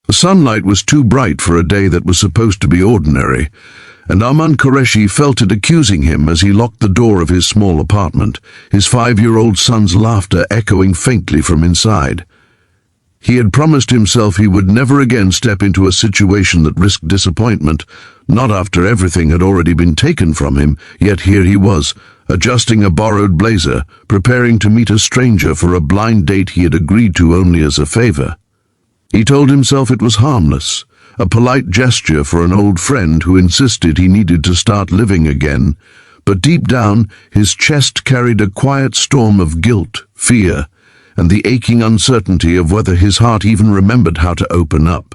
The sunlight was too bright for a day that was supposed to be ordinary, and Arman Qureshi felt it accusing him as he locked the door of his small apartment, his 5-year-old son's laughter echoing faintly from inside. He had promised himself he would never again step into a situation that risked disappointment, not after everything had already been taken from him, yet here he was, adjusting a borrowed blazer, preparing to meet a stranger for a blind date he had agreed to only as a favor. He told himself it was harmless, a polite gesture for an old friend who insisted he needed to start living again, but deep down his chest carried a quiet storm of guilt, fear, and the aching uncertainty of whether his heart even remembered how to open up.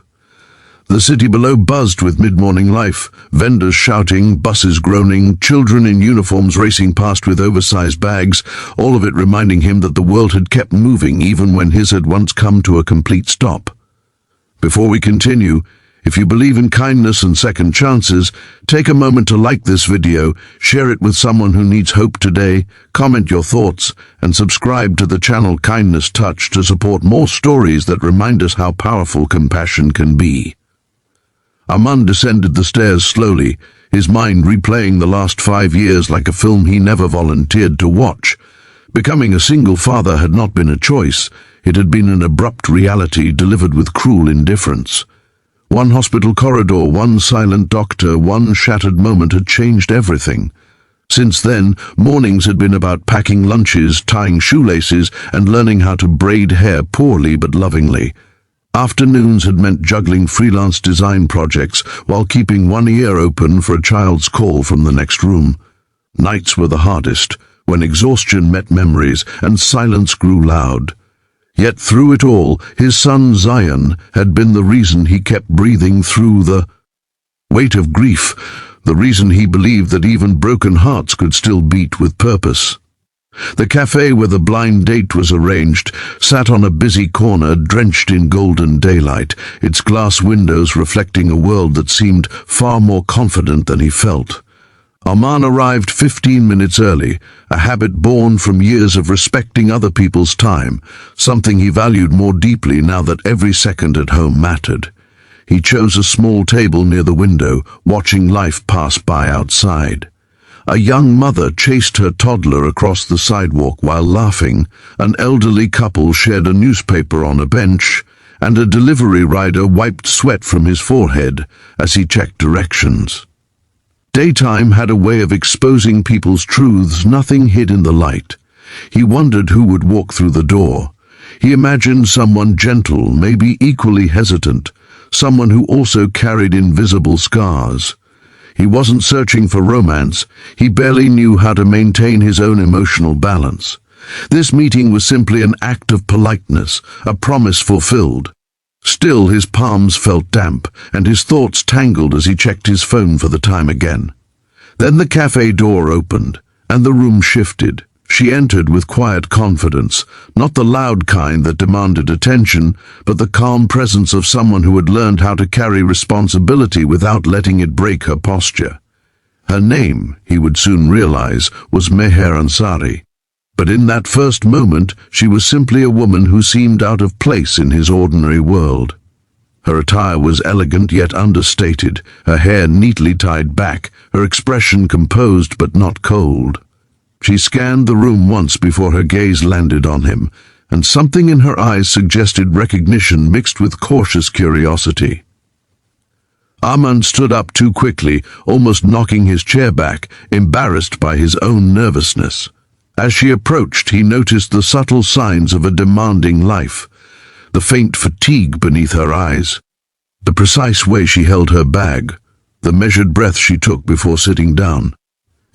The city below buzzed with mid-morning life, vendors shouting, buses groaning, children in uniforms racing past with oversized bags, all of it reminding him that the world had kept moving even when his had once come to a complete stop. Before we continue, if you believe in kindness and second chances, take a moment to like this video, share it with someone who needs hope today, comment your thoughts, and subscribe to the channel Kindness Touch to support more stories that remind us how powerful compassion can be. Arman descended the stairs slowly, his mind replaying the last 5 years like a film he never volunteered to watch. Becoming a single father had not been a choice, it had been an abrupt reality delivered with cruel indifference. One hospital corridor, one silent doctor, one shattered moment had changed everything. Since then, mornings had been about packing lunches, tying shoelaces, and learning how to braid hair poorly but lovingly. Afternoons had meant juggling freelance design projects while keeping one ear open for a child's call from the next room. Nights were the hardest, when exhaustion met memories and silence grew loud. Yet through it all, his son Zion had been the reason he kept breathing through the weight of grief, the reason he believed that even broken hearts could still beat with purpose. The cafe where the blind date was arranged sat on a busy corner drenched in golden daylight, its glass windows reflecting a world that seemed far more confident than he felt. Arman arrived 15 minutes early, a habit born from years of respecting other people's time, something he valued more deeply now that every second at home mattered. He chose a small table near the window, watching life pass by outside. A young mother chased her toddler across the sidewalk while laughing, an elderly couple shared a newspaper on a bench, and a delivery rider wiped sweat from his forehead as he checked directions. Daytime had a way of exposing people's truths nothing hid in the light. He wondered who would walk through the door. He imagined someone gentle, maybe equally hesitant, someone who also carried invisible scars. He wasn't searching for romance, he barely knew how to maintain his own emotional balance. This meeting was simply an act of politeness, a promise fulfilled. Still, his palms felt damp, and his thoughts tangled as he checked his phone for the time again. Then the cafe door opened, and the room shifted. She entered with quiet confidence, not the loud kind that demanded attention, but the calm presence of someone who had learned how to carry responsibility without letting it break her posture. Her name, he would soon realize, was Meher Ansari. But in that first moment, she was simply a woman who seemed out of place in his ordinary world. Her attire was elegant yet understated, her hair neatly tied back, her expression composed but not cold. She scanned the room once before her gaze landed on him, and something in her eyes suggested recognition mixed with cautious curiosity. Arman stood up too quickly, almost knocking his chair back, embarrassed by his own nervousness. As she approached, he noticed the subtle signs of a demanding life, the faint fatigue beneath her eyes, the precise way she held her bag, the measured breath she took before sitting down.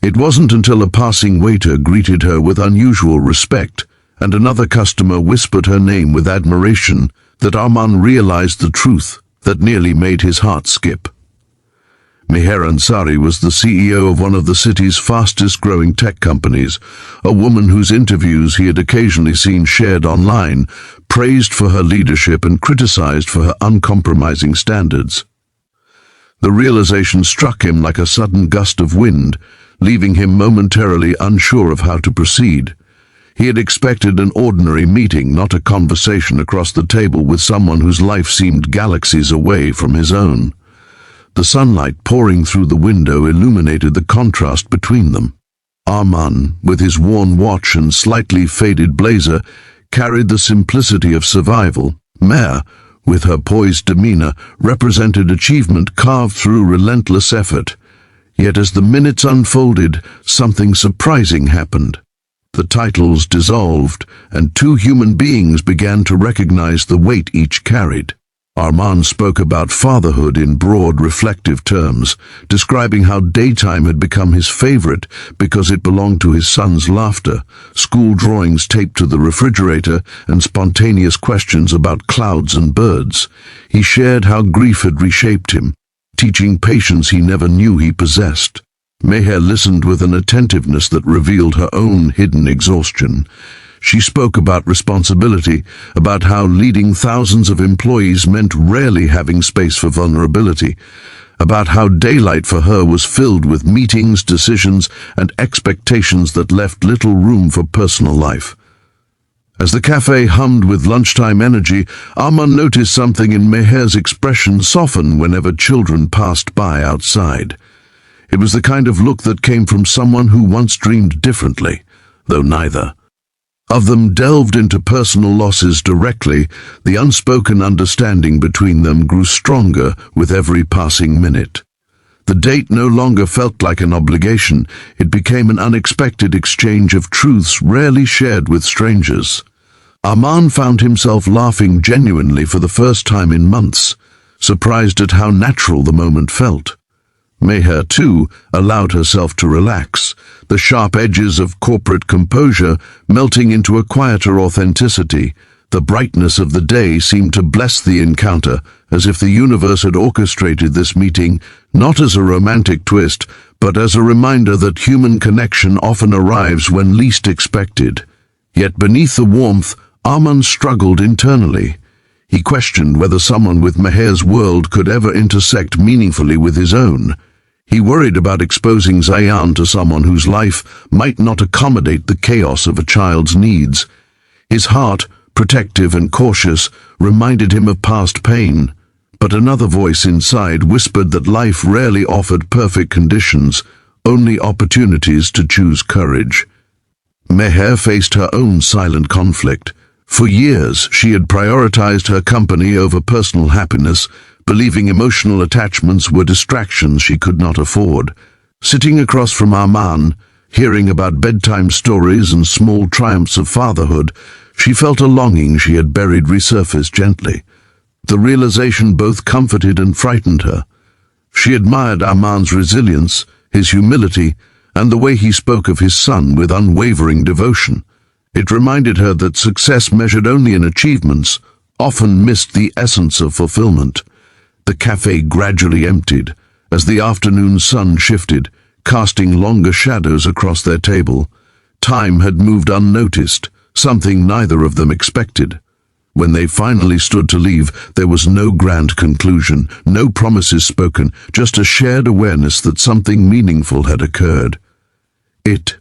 It wasn't until a passing waiter greeted her with unusual respect and another customer whispered her name with admiration that Arman realized the truth that nearly made his heart skip. Meher Ansari was the CEO of one of the city's fastest-growing tech companies, a woman whose interviews he had occasionally seen shared online, praised for her leadership and criticized for her uncompromising standards. The realization struck him like a sudden gust of wind, leaving him momentarily unsure of how to proceed. He had expected an ordinary meeting, not a conversation across the table with someone whose life seemed galaxies away from his own. The sunlight pouring through the window illuminated the contrast between them. Arman, with his worn watch and slightly faded blazer, carried the simplicity of survival. Meher, with her poised demeanor, represented achievement carved through relentless effort. Yet as the minutes unfolded, something surprising happened. The titles dissolved, and two human beings began to recognize the weight each carried. Arman spoke about fatherhood in broad, reflective terms, describing how daytime had become his favorite because it belonged to his son's laughter, school drawings taped to the refrigerator, and spontaneous questions about clouds and birds. He shared how grief had reshaped him, teaching patience he never knew he possessed. Meher listened with an attentiveness that revealed her own hidden exhaustion. She spoke about responsibility, about how leading thousands of employees meant rarely having space for vulnerability, about how daylight for her was filled with meetings, decisions, and expectations that left little room for personal life. As the cafe hummed with lunchtime energy, Arman noticed something in Meher's expression soften whenever children passed by outside. It was the kind of look that came from someone who once dreamed differently, though neither of them delved into personal losses directly. The unspoken understanding between them grew stronger with every passing minute. The date no longer felt like an obligation. It became an unexpected exchange of truths rarely shared with strangers. Arman found himself laughing genuinely for the first time in months, surprised at how natural the moment felt. Meher, too, allowed herself to relax, the sharp edges of corporate composure melting into a quieter authenticity. The brightness of the day seemed to bless the encounter, as if the universe had orchestrated this meeting not as a romantic twist, but as a reminder that human connection often arrives when least expected. Yet beneath the warmth, Arman struggled internally. He questioned whether someone with Meher's world could ever intersect meaningfully with his own. He worried about exposing Zayan to someone whose life might not accommodate the chaos of a child's needs. His heart, protective and cautious, reminded him of past pain, but another voice inside whispered that life rarely offered perfect conditions, only opportunities to choose courage. Meher faced her own silent conflict. For years, she had prioritized her company over personal happiness, believing emotional attachments were distractions she could not afford. Sitting across from Arman, hearing about bedtime stories and small triumphs of fatherhood, she felt a longing she had buried resurface gently. The realization both comforted and frightened her. She admired Arman's resilience, his humility, and the way he spoke of his son with unwavering devotion. It reminded her that success measured only in achievements often missed the essence of fulfillment. The cafe gradually emptied as the afternoon sun shifted, casting longer shadows across their table. Time had moved unnoticed, something neither of them expected. When they finally stood to leave, there was no grand conclusion, no promises spoken, just a shared awareness that something meaningful had occurred. It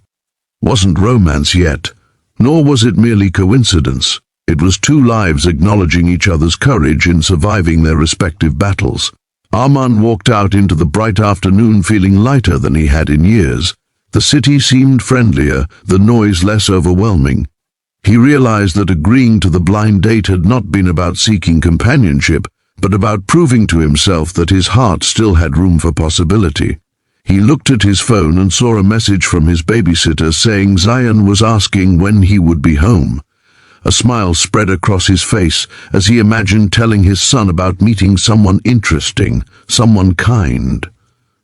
wasn't romance yet, nor was it merely coincidence. It was two lives acknowledging each other's courage in surviving their respective battles. Arman walked out into the bright afternoon feeling lighter than he had in years. The city seemed friendlier, the noise less overwhelming. He realized that agreeing to the blind date had not been about seeking companionship, but about proving to himself that his heart still had room for possibility. He looked at his phone and saw a message from his babysitter saying Zayan was asking when he would be home. A smile spread across his face as he imagined telling his son about meeting someone interesting, someone kind.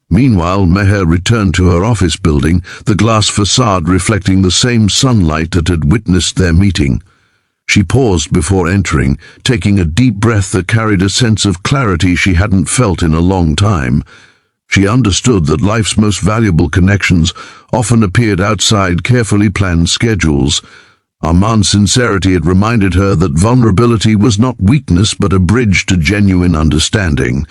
Meanwhile, Meher returned to her office building, the glass facade reflecting the same sunlight that had witnessed their meeting. She paused before entering, taking a deep breath that carried a sense of clarity she hadn't felt in a long time. She understood that life's most valuable connections often appeared outside carefully planned schedules. Arman's sincerity had reminded her that vulnerability was not weakness but a bridge to genuine understanding.